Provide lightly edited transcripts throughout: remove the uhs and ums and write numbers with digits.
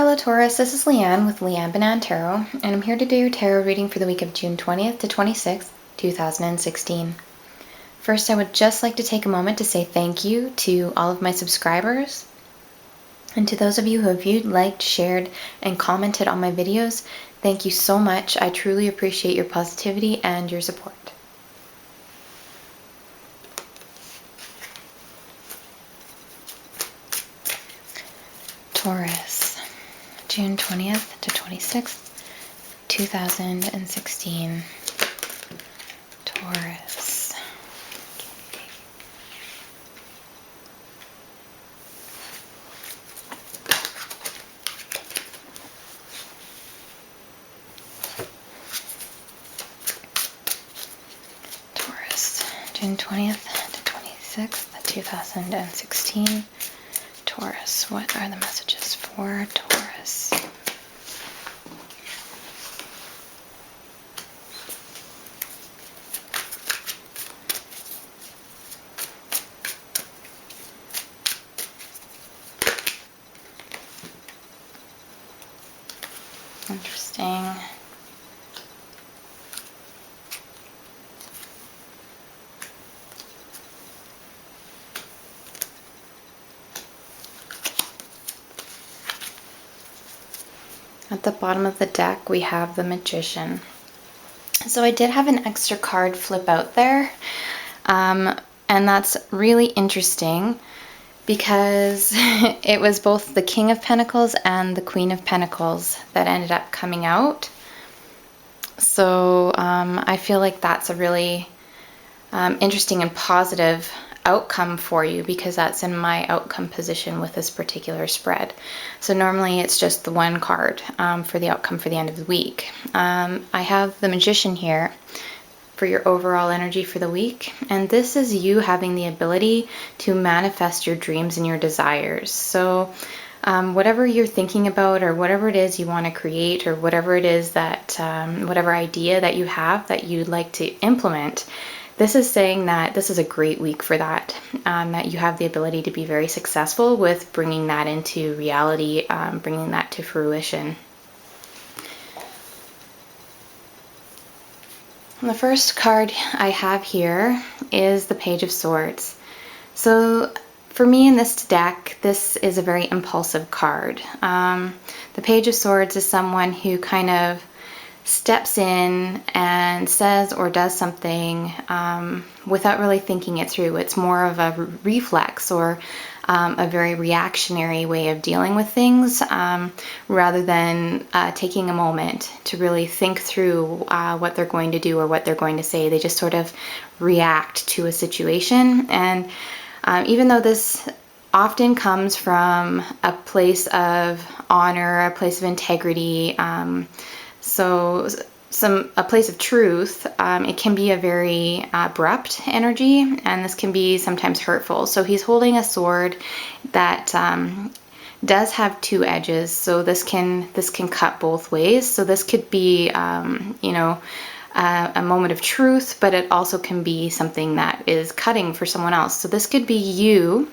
Hello Taurus, this is Leanne with Leanne Banan Tarot, and I'm here to do your tarot reading for the week of June 20th to 26th, 2016. First, I would just like to take a moment to say thank you to all of my subscribers, and to those of you who have viewed, liked, shared, and commented on my videos. Thank you so much. I truly appreciate your positivity and your support. Taurus, June 20th to 26th, 2016. Taurus. Okay. Taurus, June 20th to 26th, 2016. Taurus, what are the messages for Taurus? Interesting. At the bottom of the deck, we have the Magician. So I did have an extra card flip out there, and that's really interesting because it was both the King of Pentacles and the Queen of Pentacles that ended up coming out. So I feel like that's a really interesting and positive outcome for you, because that's in my outcome position with this particular spread. So normally it's just the one card for the outcome for the end of the week. I have the Magician here for your overall energy for the week, and this is you having the ability to manifest your dreams and your desires. So whatever you're thinking about, or whatever it is you want to create, or whatever it is that whatever idea that you have that you'd like to implement, this is saying that this is a great week for that, that you have the ability to be very successful with bringing that into reality, bringing that to fruition. The first card I have here is the Page of Swords. So for me in this deck, this is a very impulsive card. The Page of Swords is someone who kind of steps in and says or does something without really thinking it through. It's more of a reflex, or a very reactionary way of dealing with things, rather than taking a moment to really think through what they're going to do or what they're going to say. They just sort of react to a situation. And even though this often comes from a place of honor, a place of integrity, a place of truth, it can be a very abrupt energy, and this can be sometimes hurtful. So he's holding a sword that does have two edges, so this can cut both ways. So this could be a moment of truth, but it also can be something that is cutting for someone else. So this could be you.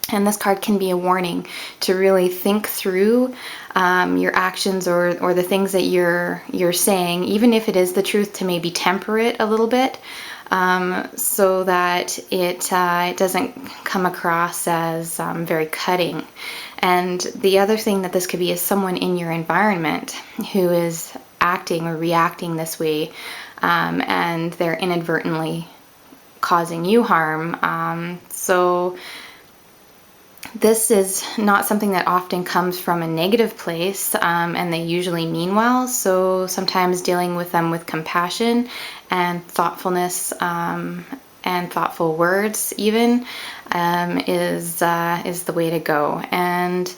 And this card can be a warning to really think through your actions, or the things that you're saying, even if it is the truth, to maybe temper it a little bit, so that it doesn't come across as very cutting. And the other thing that this could be is someone in your environment who is acting or reacting this way, and they're inadvertently causing you harm. So this is not something that often comes from a negative place, and they usually mean well. So sometimes dealing with them with compassion and thoughtfulness, and thoughtful words even, is the way to go. And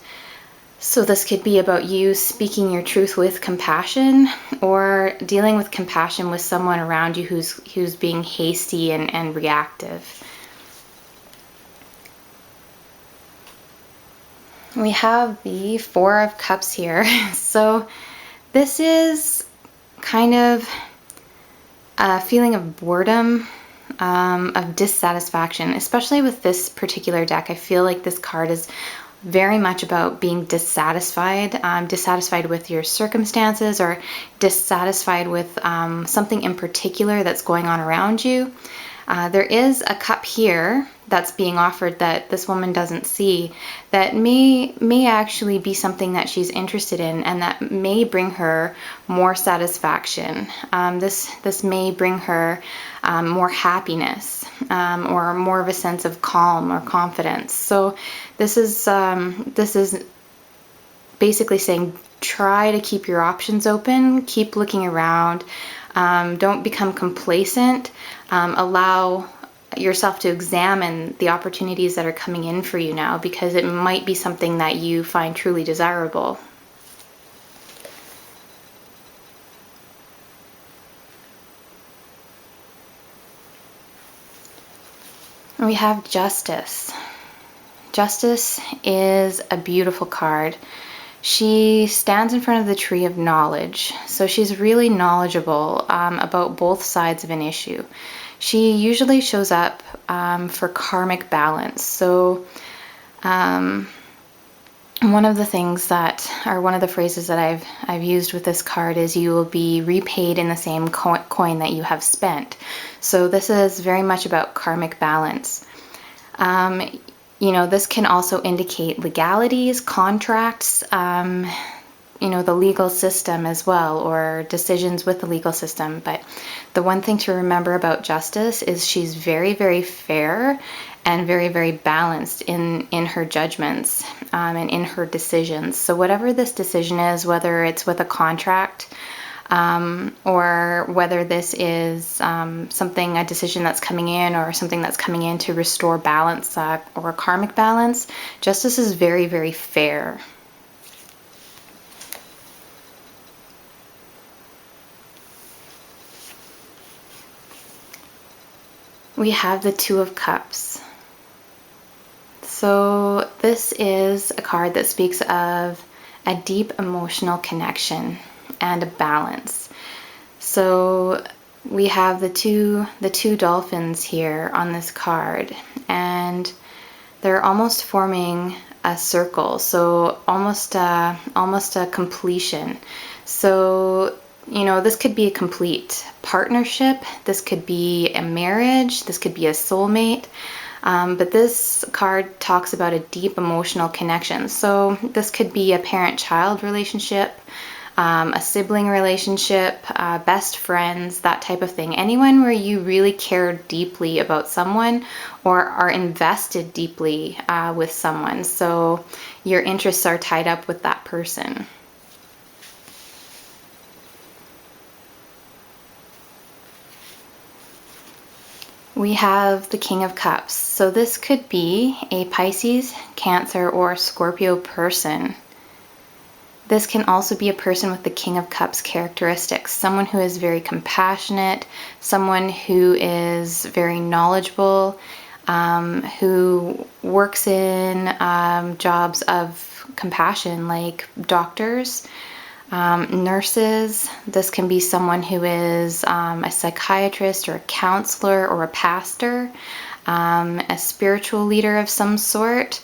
so this could be about you speaking your truth with compassion, or dealing with compassion with someone around you who's being hasty and reactive. We have the Four of Cups here. So this is kind of a feeling of boredom, of dissatisfaction, especially with this particular deck. I feel like this card is very much about being dissatisfied, dissatisfied with your circumstances, or dissatisfied with something in particular that's going on around you. There is a cup here that's being offered that this woman doesn't see, that may actually be something that she's interested in, and that may bring her more satisfaction. This may bring her more happiness, or more of a sense of calm or confidence. So this is basically saying, try to keep your options open, keep looking around, don't become complacent, allow yourself to examine the opportunities that are coming in for you now, because it might be something that you find truly desirable. We have Justice. Justice is a beautiful card. She stands in front of the tree of knowledge, so she's really knowledgeable about both sides of an issue. She usually shows up for karmic balance. So one of the things that, or one of the phrases that I've used with this card is, you will be repaid in the same coin that you have spent. So this is very much about karmic balance. This can also indicate legalities, contracts, the legal system as well, or decisions with the legal system. But the one thing to remember about Justice is she's very, very fair and very, very balanced in her judgments and in her decisions. So whatever this decision is, whether it's with a contract, or whether this is a decision that's coming in, or something that's coming in to restore balance, or karmic balance, Justice is very, very fair. We have the Two of Cups. So this is a card that speaks of a deep emotional connection and a balance. So we have the two dolphins here on this card, and they're almost forming a circle, so almost a completion. So this could be a complete partnership, this could be a marriage, this could be a soulmate, but this card talks about a deep emotional connection. So this could be a parent-child relationship, a sibling relationship, best friends, that type of thing. Anyone where you really care deeply about someone, or are invested deeply with someone. So your interests are tied up with that person. We have the King of Cups. So this could be a Pisces, Cancer, or Scorpio person. This can also be a person with the King of Cups characteristics, someone who is very compassionate, someone who is very knowledgeable, who works in jobs of compassion, like doctors, nurses. This can be someone who is a psychiatrist, or a counselor, or a pastor, a spiritual leader of some sort.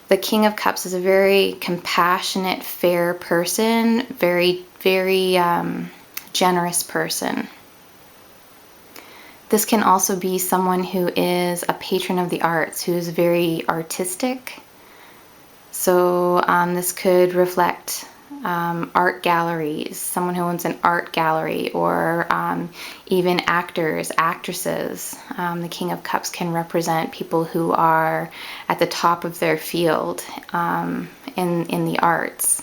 The King of Cups is a very compassionate, fair person, very, very generous person. This can also be someone who is a patron of the arts, who is very artistic. So this could reflect art galleries, someone who owns an art gallery, or even actors, actresses. The King of Cups can represent people who are at the top of their field in the arts.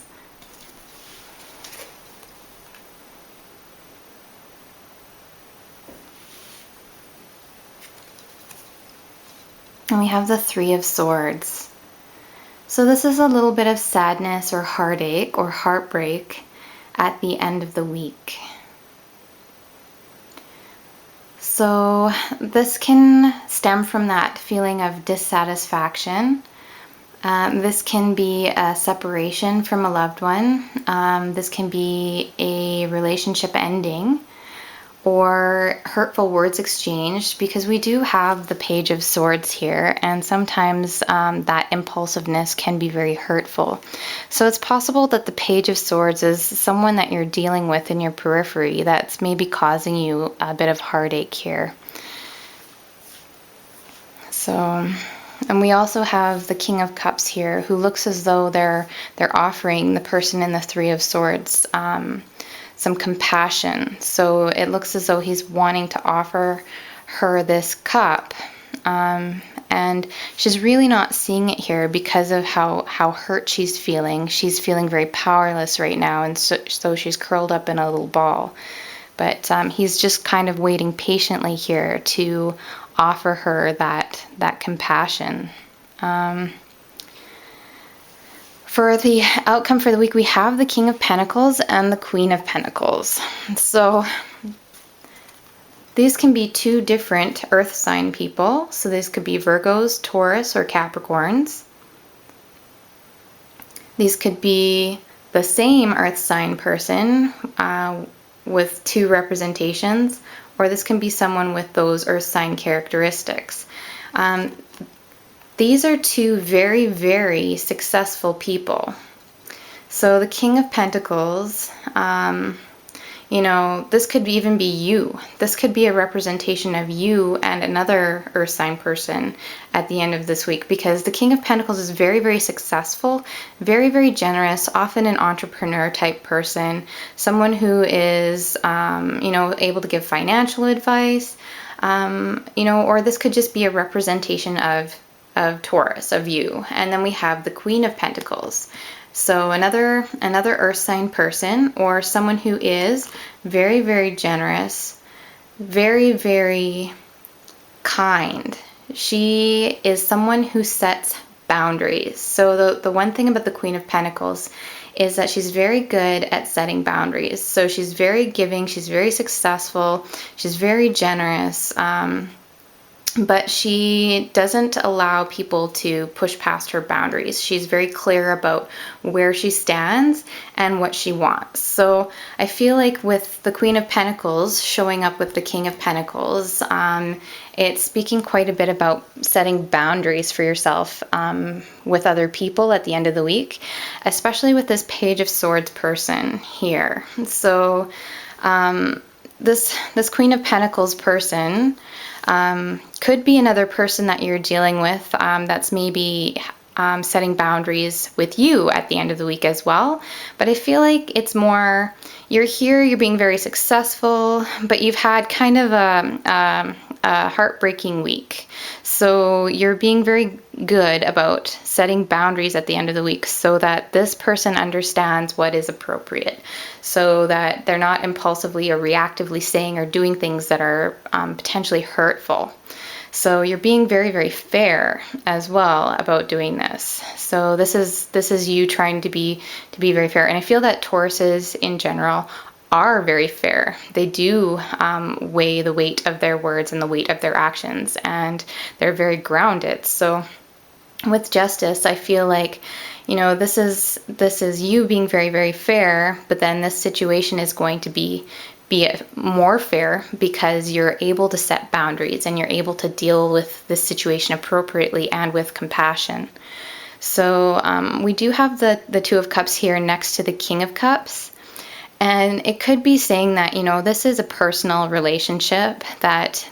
And we have the Three of Swords. So this is a little bit of sadness or heartache or heartbreak at the end of the week. So this can stem from that feeling of dissatisfaction. This can be a separation from a loved one. This can be a relationship ending, or hurtful words exchanged, because we do have the Page of Swords here, and sometimes that impulsiveness can be very hurtful. So it's possible that the Page of Swords is someone that you're dealing with in your periphery that's maybe causing you a bit of heartache here. So, and we also have the King of Cups here, who looks as though they're offering the person in the Three of Swords some compassion. So it looks as though he's wanting to offer her this cup, and she's really not seeing it here because of how hurt she's feeling. She's feeling very powerless right now, and so she's curled up in a little ball. But he's just kind of waiting patiently here to offer her that compassion. For the outcome for the week, we have the King of Pentacles and the Queen of Pentacles. So these can be two different earth sign people. So these could be Virgos, Taurus, or Capricorns. These could be the same earth sign person with two representations, or this can be someone with those earth sign characteristics. These are two very, very successful people. So the King of Pentacles, this could even be you. This could be a representation of you and another earth sign person at the end of this week, because the King of Pentacles is very, very successful, very, very generous, often an entrepreneur type person, someone who is, able to give financial advice, or this could just be a representation of Taurus, of you. And then we have the Queen of Pentacles. So another earth sign person, or someone who is very, very generous, very, very kind. She is someone who sets boundaries. So the one thing about the Queen of Pentacles is that she's very good at setting boundaries. So she's very giving, she's very successful, she's very generous, but she doesn't allow people to push past her boundaries. She's very clear about where she stands and what she wants. So I feel like with the Queen of Pentacles showing up with the King of Pentacles, it's speaking quite a bit about setting boundaries for yourself with other people at the end of the week, especially with this Page of Swords person here. So this Queen of Pentacles person could be another person that you're dealing with that's maybe setting boundaries with you at the end of the week as well. But I feel like it's more, you're here, you're being very successful, but you've had kind of a heartbreaking week. So you're being very good about setting boundaries at the end of the week so that this person understands what is appropriate, so that they're not impulsively or reactively saying or doing things that are potentially hurtful. So you're being very, very fair as well about doing this. So this is you trying to be very fair. And I feel that Tauruses in general are very fair. They do weigh the weight of their words and the weight of their actions, and they're very grounded. So with justice, I feel like, this is you being very, very fair, but then this situation is going to be more fair because you're able to set boundaries and you're able to deal with this situation appropriately and with compassion. So we do have the Two of Cups here next to the King of Cups. And it could be saying that, this is a personal relationship that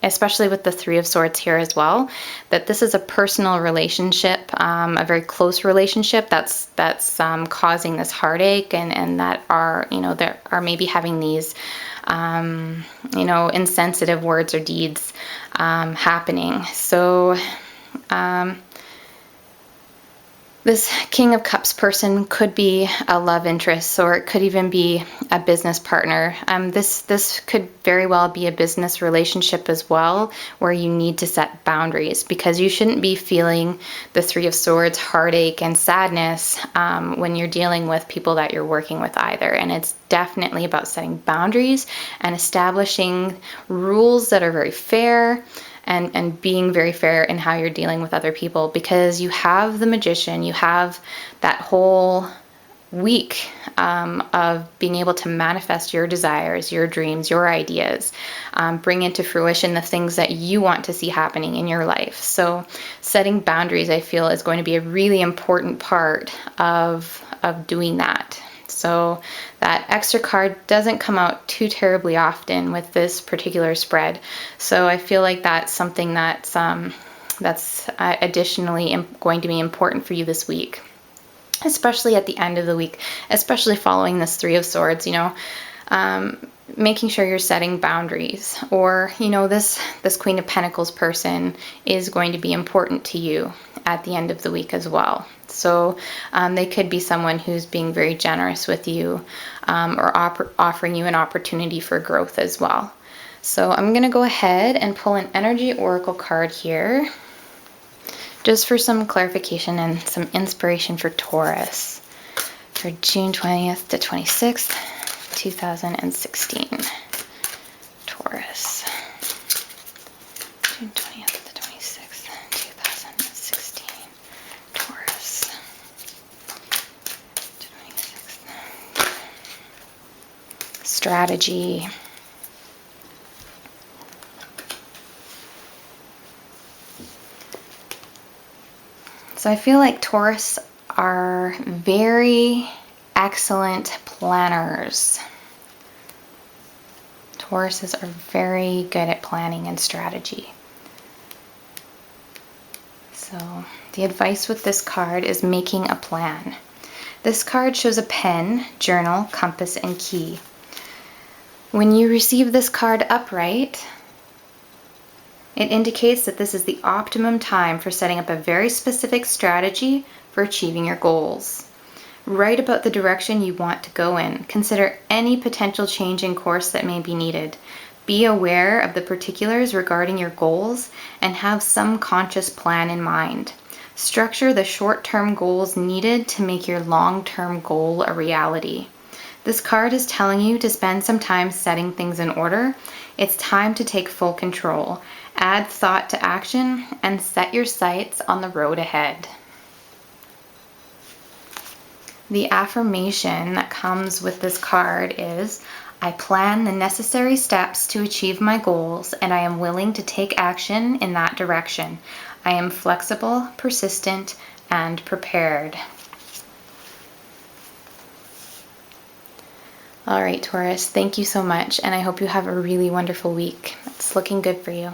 especially with the Three of Swords here as well, that this is a personal relationship, a very close relationship that's causing this heartache, and that are, that are maybe having these, insensitive words or deeds happening. So, this King of Cups person could be a love interest, or it could even be a business partner. This could very well be a business relationship as well, where you need to set boundaries, because you shouldn't be feeling the Three of Swords heartache and sadness when you're dealing with people that you're working with either. And it's definitely about setting boundaries and establishing rules that are very fair, and being very fair in how you're dealing with other people, because you have the Magician, you have that whole week of being able to manifest your desires, your dreams, your ideas, bring into fruition the things that you want to see happening in your life. So setting boundaries, I feel, is going to be a really important part of doing that. So that extra card doesn't come out too terribly often with this particular spread. So I feel like that's something that's additionally going to be important for you this week, especially at the end of the week, especially following this Three of Swords, making sure you're setting boundaries, or, this Queen of Pentacles person is going to be important to you at the end of the week as well. So they could be someone who's being very generous with you, or offering you an opportunity for growth as well. So I'm going to go ahead and pull an energy oracle card here, just for some clarification and some inspiration for Taurus for June 20th to 26th, 2016. Taurus. June 20th to 26th, 2016. Taurus. 26th. Strategy. So I feel like Taurus are very excellent planners. Tauruses are very good at planning and strategy. So the advice with this card is making a plan. This card shows a pen, journal, compass, and key. When you receive this card upright, it indicates that this is the optimum time for setting up a very specific strategy for achieving your goals. Write about the direction you want to go in. Consider any potential change in course that may be needed. Be aware of the particulars regarding your goals and have some conscious plan in mind. Structure the short-term goals needed to make your long-term goal a reality. This card is telling you to spend some time setting things in order. It's time to take full control. Add thought to action and set your sights on the road ahead. The affirmation that comes with this card is, I plan the necessary steps to achieve my goals, and I am willing to take action in that direction. I am flexible, persistent, and prepared. All right, Taurus, thank you so much, and I hope you have a really wonderful week. It's looking good for you.